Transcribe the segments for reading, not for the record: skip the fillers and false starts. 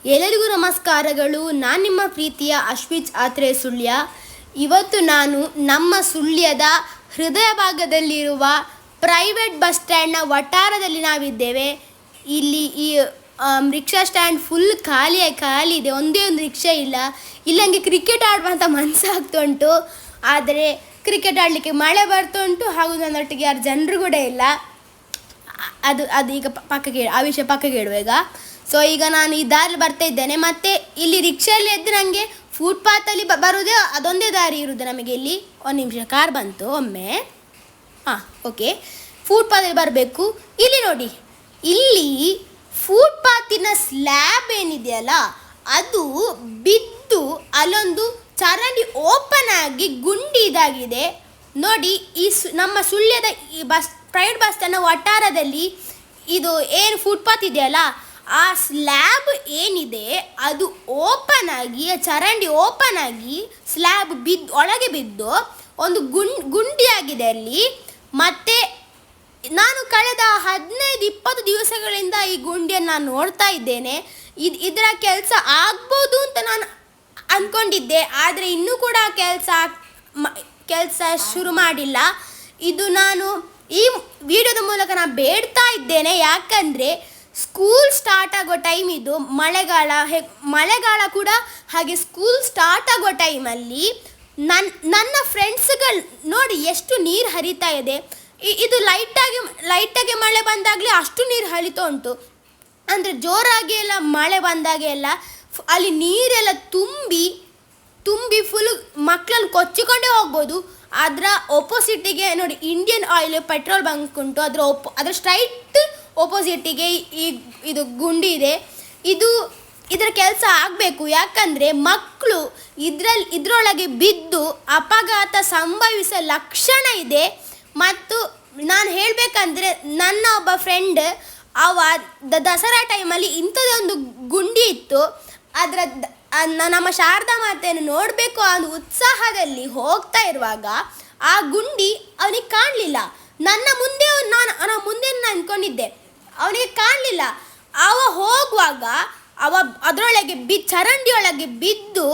ಎಲ್ಲರಿಗೂ ನಮಸ್ಕಾರಗಳು. ನಾನು ನಿಮ್ಮ ಪ್ರೀತಿಯ ಅಶ್ವಿತ್ ಆತ್ರೆ ಸುಳ್ಯ. ಇವತ್ತು ನಾನು ನಮ್ಮ ಸುಳ್ಯದ ಹೃದಯ ಭಾಗದಲ್ಲಿರುವ ಪ್ರೈವೇಟ್ ಬಸ್ ಸ್ಟ್ಯಾಂಡ್ನ ವಠಾರದಲ್ಲಿ ನಾವಿದ್ದೇವೆ. ಇಲ್ಲಿ ಈ ರಿಕ್ಷಾ ಸ್ಟ್ಯಾಂಡ್ ಫುಲ್ ಖಾಲಿ ಇದೆ. ಒಂದೇ ಒಂದು ರಿಕ್ಷಾ ಇಲ್ಲ. ಇಲ್ಲಿ ನನಗೆ ಕ್ರಿಕೆಟ್ ಆಡುವಂಥ ಮನಸ್ಸಾಗ್ತಾ ಉಂಟು. ಆದರೆ ಕ್ರಿಕೆಟ್ ಆಡಲಿಕ್ಕೆ ಮಳೆ ಬರ್ತಾ ಉಂಟು, ಹಾಗೂ ನನ್ನೊಟ್ಟಿಗೆ ಯಾರು ಜನರು ಕೂಡ ಇಲ್ಲ. ಅದು ಈಗ ಆ ವಿಷಯ ಪಕ್ಕಕ್ಕೆ ಇಡುವ ಈಗ. ಸೊ ಈಗ ನಾನು ಈ ದಾರಿ ಬರ್ತಾ ಇದ್ದೇನೆ. ಮತ್ತು ಇಲ್ಲಿ ರಿಕ್ಷಾಯಲ್ಲಿ ಎದ್ದು ನನಗೆ ಫುಟ್ಪಾತಲ್ಲಿ ಬರೋದೇ ಅದೊಂದೇ ದಾರಿ ಇರೋದು ನಮಗೆ. ಇಲ್ಲಿ ಒಂದು ನಿಮಿಷ, ಕಾರ್ ಬಂತು ಒಮ್ಮೆ. ಓಕೆ, ಫುಟ್ಪಾತಲ್ಲಿ ಬರಬೇಕು. ಇಲ್ಲಿ ನೋಡಿ, ಇಲ್ಲಿ ಫುಟ್ಪಾತಿನ ಸ್ಲ್ಯಾಬ್ ಏನಿದೆಯಲ್ಲ ಅದು ಬಿದ್ದು ಅಲ್ಲೊಂದು ಚರಂಡಿ ಓಪನ್ ಆಗಿ ಗುಂಡಿ ಇದಾಗಿದೆ ನೋಡಿ. ಈ ನಮ್ಮ ಸುಳ್ಯದ ಈ ಪ್ರೈವೇಟ್ ಬಸ್ ಸ್ಟ್ಯಾಂಡ್ನ ವಠಾರದಲ್ಲಿ ಇದು ಏನು ಫುಟ್ಪಾತ್ ಇದೆಯಲ್ಲ, ಆ ಸ್ಲ್ಯಾಬ್ ಏನಿದೆ ಅದು ಓಪನ್ ಆಗಿ, ಚರಂಡಿ ಓಪನ್ ಆಗಿ ಸ್ಲ್ಯಾಬ್ ಒಳಗೆ ಬಿದ್ದು ಒಂದು ಗುಂಡಿಯಾಗಿದೆ ಅಲ್ಲಿ. ಮತ್ತು ನಾನು ಕಳೆದ 15-20 ದಿವಸಗಳಿಂದ ಈ ಗುಂಡಿಯನ್ನು ನಾನು ನೋಡ್ತಾ ಇದ್ದೇನೆ. ಇದರ ಕೆಲಸ ಆಗ್ಬೋದು ಅಂತ ನಾನು ಅಂದ್ಕೊಂಡಿದ್ದೆ, ಆದರೆ ಇನ್ನೂ ಕೂಡ ಕೆಲಸ ಶುರು ಮಾಡಿಲ್ಲ. ಇದು ನಾನು ಈ ವಿಡಿಯೋದ ಮೂಲಕ ನಾನು ಬೇಡ್ತಾ ಇದ್ದೇನೆ. ಯಾಕಂದರೆ ಸ್ಕೂಲ್ ಸ್ಟಾರ್ಟ್ ಆಗೋ ಟೈಮ್ ಇದು, ಮಳೆಗಾಲ ಕೂಡ ಹಾಗೆ ಸ್ಕೂಲ್ ಸ್ಟಾರ್ಟ್ ಆಗೋ ಟೈಮಲ್ಲಿ ನನ್ನ ಫ್ರೆಂಡ್ಸ್ಗಳು ನೋಡಿ ಎಷ್ಟು ನೀರು ಹರಿತಾ ಇದೆ. ಇದು ಲೈಟಾಗಿ ಮಳೆ ಬಂದಾಗಲೇ ಅಷ್ಟು ನೀರು ಹರಿತಾ ಉಂಟು. ಅಂದರೆ ಜೋರಾಗಿ ಎಲ್ಲ ಮಳೆ ಬಂದಾಗೆಲ್ಲ ಅಲ್ಲಿ ನೀರೆಲ್ಲ ತುಂಬಿ ಫುಲ್ ಮಕ್ಕಳನ್ನು ಕೊಚ್ಚಿಕೊಂಡೇ ಹೋಗ್ಬೋದು. ಅದರ ಒಪೋಸಿಟಿಗೆ ನೋಡಿ ಇಂಡಿಯನ್ ಆಯಿಲ್ ಪೆಟ್ರೋಲ್ ಬಂಕ್ ಉಂಟು. ಅದರ ಸ್ಟ್ರೈಟ್ ಒಪೋಸಿಟಿಗೆ ಇದು ಗುಂಡಿ ಇದೆ. ಇದರ ಕೆಲಸ ಆಗಬೇಕು. ಯಾಕಂದರೆ ಮಕ್ಕಳು ಇದರೊಳಗೆ ಬಿದ್ದು ಅಪಘಾತ ಸಂಭವಿಸೋ ಲಕ್ಷಣ ಇದೆ. ಮತ್ತು ನಾನು ಹೇಳಬೇಕಂದ್ರೆ ನನ್ನ ಒಬ್ಬ ಫ್ರೆಂಡ್ ದಸರಾ ಟೈಮಲ್ಲಿ ಇಂಥದ್ದೇ ಒಂದು ಗುಂಡಿ ಇತ್ತು. ನಮ್ಮ ಶಾರದಾ ಮಾತೆಯನ್ನು ನೋಡಬೇಕು ಅನ್ನೋ ಉತ್ಸಾಹದಲ್ಲಿ ಹೋಗ್ತಾ ಇರುವಾಗ ಆ ಗುಂಡಿ ಅವನಿಗೆ ಕಾಣಲಿಲ್ಲ. ನನ್ನ ಮುಂದೆ ನಾನು ಅಂದ್ಕೊಂಡಿದ್ದೆ, ಅವನಿಗೆ ಕಾಣಲಿಲ್ಲ. ಅವ ಹೋಗುವಾಗ ಅದರೊಳಗೆ ಚರಂಡಿಯೊಳಗೆ ಬಿದ್ದು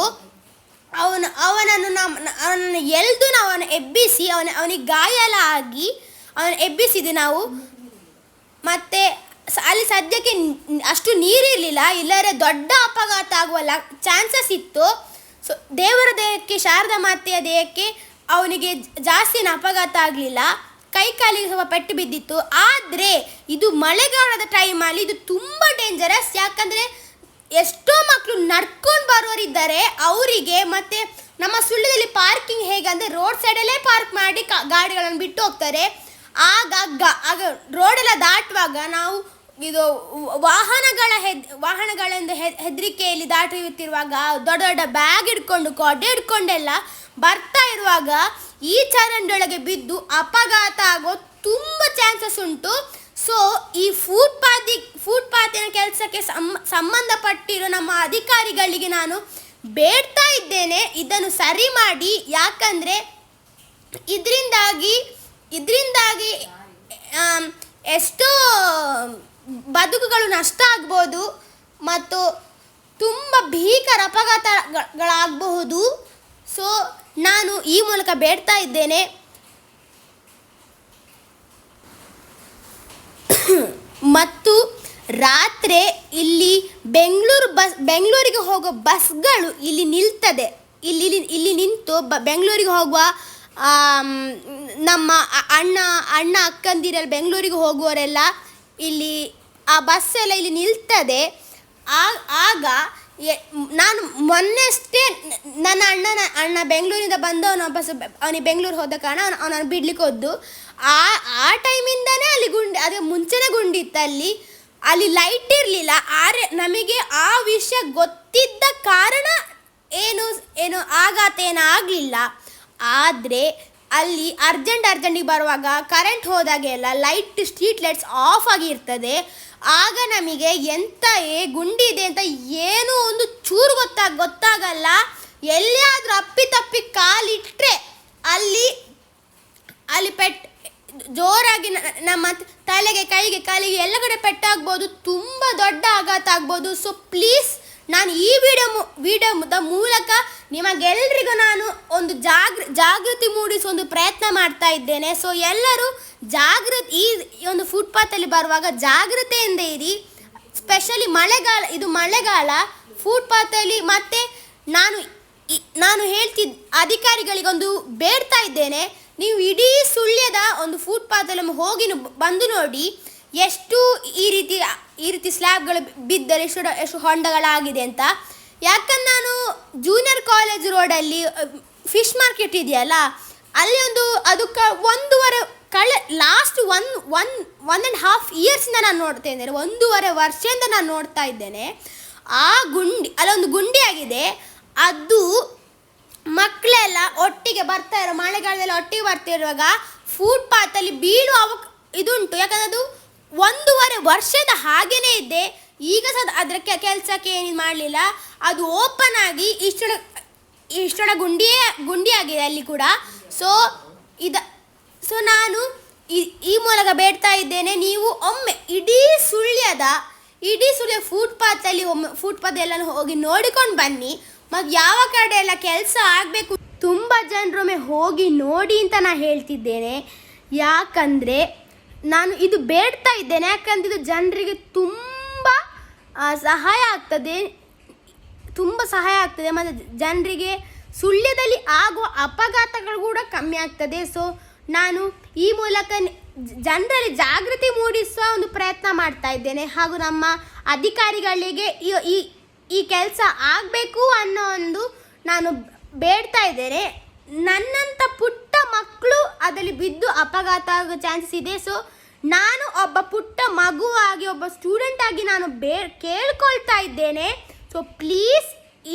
ಅವನನ್ನು ಎಳೆದು ಅವನ ಎಬ್ಬಿಸಿ ಅವನಿಗೆ ಗಾಯ ಎಲ್ಲ ಆಗಿ ಅವನು ಎಬ್ಬಿಸಿದ್ವಿ ನಾವು. ಮತ್ತು ಅಲ್ಲಿ ಸದ್ಯಕ್ಕೆ ಅಷ್ಟು ನೀರಿರಲಿಲ್ಲ, ಇಲ್ಲರೆ ದೊಡ್ಡ ಅಪಘಾತ ಆಗುವ ಚಾನ್ಸಸ್ ಇತ್ತು. ಸೊ ದೇವರ ದೇಹಕ್ಕೆ, ಶಾರದಾ ಮಾತೆಯ ದೇಹಕ್ಕೆ ಅವನಿಗೆ ಜಾಸ್ತಿನ ಅಪಘಾತ ಆಗಲಿಲ್ಲ. ಕೈ ಕಾಲಿಗೆ ಸ್ವಲ್ಪ ಪೆಟ್ಟು ಬಿದ್ದಿತ್ತು. ಆದರೆ ಇದು ಮಳೆಗಾಲದ ಟೈಮಲ್ಲಿ ಇದು ತುಂಬ ಡೇಂಜರಸ್. ಯಾಕಂದರೆ ಎಷ್ಟೋ ಮಕ್ಕಳು ನಡ್ಕೊಂಡು ಬರೋರಿದ್ದಾರೆ, ಅವರಿಗೆ. ಮತ್ತು ನಮ್ಮ ಸುಳ್ಯದಲ್ಲಿ ಪಾರ್ಕಿಂಗ್ ಹೇಗೆ ಅಂದರೆ ರೋಡ್ ಸೈಡಲ್ಲೇ ಪಾರ್ಕ್ ಮಾಡಿ ಗಾಡಿಗಳನ್ನು ಬಿಟ್ಟು ಹೋಗ್ತಾರೆ. ಆಗ ರೋಡೆಲ್ಲ ದಾಟುವಾಗ ನಾವು ಇದು ವಾಹನಗಳಿಂದ ಹೆದರಿಕೆಯಲ್ಲಿ ದಾಟುತ್ತಿರುವಾಗ ದೊಡ್ಡ ದೊಡ್ಡ ಬ್ಯಾಗ್ ಹಿಡ್ಕೊಂಡು ಕೊಡೆ ಹಿಡ್ಕೊಂಡೆಲ್ಲ ಬರ್ತಾ ಇರುವಾಗ ಈ ಚರಂಡಿಯೊಳಗೆ ಬಿದ್ದು ಅಪಘಾತ ಆಗೋ ತುಂಬ ಚಾನ್ಸಸ್ ಉಂಟು. ಸೊ ಈ ಫುಟ್ಪಾತಿನ ಕೆಲಸಕ್ಕೆ ಸಂಬಂಧಪಟ್ಟಿರೋ ನಮ್ಮ ಅಧಿಕಾರಿಗಳಿಗೆ ನಾನು ಬೇಡ್ತಾ ಇದ್ದೇನೆ, ಇದನ್ನು ಸರಿ ಮಾಡಿ. ಯಾಕಂದರೆ ಇದರಿಂದಾಗಿ ಎಷ್ಟೋ ಬದುಕುಗಳು ನಷ್ಟ ಆಗ್ಬೋದು ಮತ್ತು ತುಂಬ ಭೀಕರ ಅಪಘಾತಗಳಾಗಬಹುದು. ಸೊ ನಾನು ಈ ಮೂಲಕ ಬೇಡ್ತಾ ಇದ್ದೇನೆ. ಮತ್ತು ರಾತ್ರಿ ಇಲ್ಲಿ ಬೆಂಗಳೂರಿಗೆ ಹೋಗೋ ಬಸ್ಗಳು ಇಲ್ಲಿ ನಿಲ್ತದೆ. ಇಲ್ಲಿ ನಿಂತು ಬೆಂಗಳೂರಿಗೆ ಹೋಗುವ ನಮ್ಮ ಅಣ್ಣ ಅಕ್ಕಂದಿರೆಲ್ಲ ಬೆಂಗಳೂರಿಗೆ ಹೋಗುವವರೆಲ್ಲ ಇಲ್ಲಿ ಆ ಬಸ್ಸೆಲ್ಲ ಇಲ್ಲಿ ನಿಲ್ತದೆ. ಆಗ ನಾನು ಮೊನ್ನೆಷ್ಟೇ ನನ್ನ ಅಣ್ಣ ಬೆಂಗಳೂರಿಂದ ಬಂದವನು ವಾಪಸ್ ಅವನಿಗೆ ಬೆಂಗಳೂರು ಹೋದ ಕಾರಣ ಅವನನ್ನು ಬಿಡ್ಲಿಕ್ಕೆ ಹೋದ್ದು. ಆ ಟೈಮಿಂದನೇ ಅಲ್ಲಿ ಅದೇ ಮುಂಚೆನೇ ಗುಂಡಿ ಇತ್ತು. ಅಲ್ಲಿ ಲೈಟ್ ಇರಲಿಲ್ಲ. ನಮಗೆ ಆ ವಿಷಯ ಗೊತ್ತಿದ್ದ ಕಾರಣ ಏನು ಆಘಾತ ಆಗಲಿಲ್ಲ. ಆದರೆ ಅಲ್ಲಿ ಅರ್ಜೆಂಟಿಗೆ ಬರುವಾಗ ಕರೆಂಟ್ ಹೋದಾಗೆಲ್ಲ ಸ್ಟ್ರೀಟ್ ಲೈಟ್ಸ್ ಆಫ್ ಆಗಿರ್ತದೆ. ಆಗ ನಮಗೆ ಗುಂಡಿ ಇದೆ ಅಂತ ಏನೂ ಒಂದು ಚೂರು ಗೊತ್ತಾಗಲ್ಲ. ಎಲ್ಲಿಯಾದರೂ ಅಪ್ಪಿತಪ್ಪಿ ಕಾಲಿಟ್ಟರೆ ಅಲ್ಲಿ ಜೋರಾಗಿ ನಮ್ಮ ತಲೆಗೆ, ಕೈಗೆ, ಕಾಲಿಗೆ ಎಲ್ಲ ಕಡೆ ಪೆಟ್ಟಾಗ್ಬೋದು. ತುಂಬ ದೊಡ್ಡ ಆಘಾತ ಆಗ್ಬೋದು. ಸೊ ಪ್ಲೀಸ್ ನಾನು ಈ ವಿಡಿಯೋದ ಮೂಲಕ ನಿಮಗೆಲ್ಲರಿಗೂ ನಾನು ಒಂದು ಜಾಗೃತಿ ಮೂಡಿಸುವ ಒಂದು ಪ್ರಯತ್ನ ಮಾಡ್ತಾ ಇದ್ದೇನೆ. ಸೊ ಎಲ್ಲರೂ ಈ ಒಂದು ಫುಟ್ಪಾತಲ್ಲಿ ಬರುವಾಗ ಜಾಗೃತೆಯಿಂದ ಇರಿ. ಸ್ಪೆಷಲಿ ಮಳೆಗಾಲ ಫುಟ್ಪಾತಲ್ಲಿ. ಮತ್ತು ನಾನು ಅಧಿಕಾರಿಗಳಿಗೊಂದು ಬೇಡ್ತಾ ಇದ್ದೇನೆ, ನೀವು ಇಡೀ ಸುಳ್ಯದ ಒಂದು ಫುಟ್ಪಾತಲ್ಲಿ ಹೋಗಿ ಬಂದು ನೋಡಿ ಎಷ್ಟು ಈ ರೀತಿ ಸ್ಲ್ಯಾಬ್ಗಳು ಬಿದ್ದರೆ ಎಷ್ಟು ಹೊಂಡಗಳಾಗಿದೆ ಅಂತ. ಯಾಕಂದ್ರೆ ನಾನು ಜೂನಿಯರ್ ಕಾಲೇಜ್ ರೋಡಲ್ಲಿ ಫಿಶ್ ಮಾರ್ಕೆಟ್ ಇದೆಯಲ್ಲ, ಅಲ್ಲಿ ಅದಕ್ಕೆ ಲಾಸ್ಟ್ 1.5 ಇಯರ್ಸಿಂದ ನಾನು ನೋಡ್ತಾ ಇದ್ದೇನೆ, 1.5 ವರ್ಷದಿಂದ ನಾನು ನೋಡ್ತಾ ಇದ್ದೇನೆ. ಆ ಅಲ್ಲೊಂದು ಗುಂಡಿ ಆಗಿದೆ. ಅದು ಮಕ್ಕಳೆಲ್ಲ ಒಟ್ಟಿಗೆ ಮಳೆಗಾಲದಲ್ಲಿ ಒಟ್ಟಿಗೆ ಬರ್ತಿರುವಾಗ ಫುಟ್ಪಾತಲ್ಲಿ ಬೀಳುವ ಇದುಂಟು. ಯಾಕಂದ್ರೆ ಅದು 1.5 ವರ್ಷದ ಹಾಗೇನೇ ಇದೆ. ಈಗ ಸಹ ಅದರ ಕೆಲಸಕ್ಕೆ ಏನು ಮಾಡಲಿಲ್ಲ. ಅದು ಓಪನ್ ಆಗಿ ಇಷ್ಟೊಡ ಗುಂಡಿಯಾಗಿದೆ ಅಲ್ಲಿ ಕೂಡ. ಸೊ ನಾನು ಈ ಮೂಲಕ ಬೇಡ್ತಾ ಇದ್ದೇನೆ, ನೀವು ಒಮ್ಮೆ ಇಡೀ ಸುಳ್ಯ ಫುಟ್ಪಾತ್ ಎಲ್ಲ ಹೋಗಿ ನೋಡಿಕೊಂಡು ಬನ್ನಿ. ಮತ್ತು ಯಾವ ಕಡೆ ಎಲ್ಲ ಕೆಲಸ ಆಗಬೇಕು ತುಂಬ ಜನರೊಮ್ಮೆ ಹೋಗಿ ನೋಡಿ ಅಂತ ನಾನು ಹೇಳ್ತಿದ್ದೇನೆ. ಯಾಕಂದರೆ ನಾನು ಇದು ಬೇಡ್ತಾ ಇದ್ದೇನೆ, ಯಾಕಂದ್ರೆ ಇದು ಜನರಿಗೆ ತುಂಬ ಸಹಾಯ ಆಗ್ತದೆ ಮತ್ತು ಜನರಿಗೆ ಸುಳ್ಯದಲ್ಲಿ ಆಗುವ ಅಪಘಾತಗಳು ಕೂಡ ಕಮ್ಮಿ ಆಗ್ತದೆ. ಸೊ ನಾನು ಈ ಮೂಲಕ ಜನರಲ್ಲಿ ಜಾಗೃತಿ ಮೂಡಿಸುವ ಒಂದು ಪ್ರಯತ್ನ ಮಾಡ್ತಾ ಇದ್ದೇನೆ. ಹಾಗೂ ನಮ್ಮ ಅಧಿಕಾರಿಗಳಿಗೆ ಈ ಕೆಲಸ ಆಗಬೇಕು ಅನ್ನೋ ಒಂದು ನಾನು ಬೇಡ್ತಾ ಇದ್ದೇನೆ. ನನ್ನಂಥ ಪುಟ್ಟ ಮಕ್ಕಳು ಅದರಲ್ಲಿ ಬಿದ್ದು ಅಪಘಾತ ಆಗೋ ಚಾನ್ಸಸ್ ಇದೆ. ಸೊ ನಾನು ಒಬ್ಬ ಪುಟ್ಟ ಮಗುವಾಗಿ, ಒಬ್ಬ ಸ್ಟೂಡೆಂಟ್ ಆಗಿ ನಾನು ಕೇಳ್ಕೊಳ್ತಾ ಇದ್ದೇನೆ. ಸೊ ಪ್ಲೀಸ್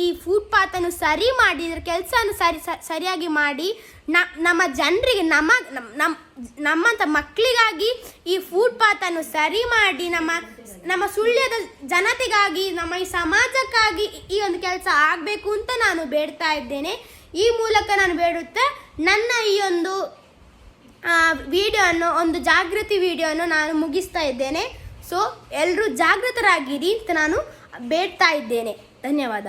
ಈ ಫುಟ್ಪಾತನ್ನು ಸರಿ ಮಾಡಿ, ಇದರ ಕೆಲಸವನ್ನು ಸರಿಯಾಗಿ ಮಾಡಿ. ನಮ್ಮ ಜನರಿಗೆ ನಮ್ಮಂಥ ಮಕ್ಕಳಿಗಾಗಿ ಈ ಫುಟ್ಪಾತನ್ನು ಸರಿ ಮಾಡಿ, ನಮ್ಮ ಸುಳ್ಯದ ಜನತೆಗಾಗಿ, ನಮ್ಮ ಈ ಸಮಾಜಕ್ಕಾಗಿ ಈ ಒಂದು ಕೆಲಸ ಆಗಬೇಕು ಅಂತ ನಾನು ಬೇಡ್ತಾ ಇದ್ದೇನೆ. ಈ ಮೂಲಕ ನಾನು ಬೇಡುತ್ತಾ ನನ್ನ ಈ ಒಂದು ಒಂದು ಜಾಗೃತಿ ವಿಡಿಯೋವನ್ನು ನಾನು ಮುಗಿಸ್ತಾ ಇದ್ದೇನೆ. ಸೊ ಎಲ್ಲರೂ ಜಾಗೃತರಾಗಿರಿ ಅಂತ ನಾನು ಬೇಡ್ತಾ ಇದ್ದೇನೆ. ಧನ್ಯವಾದ.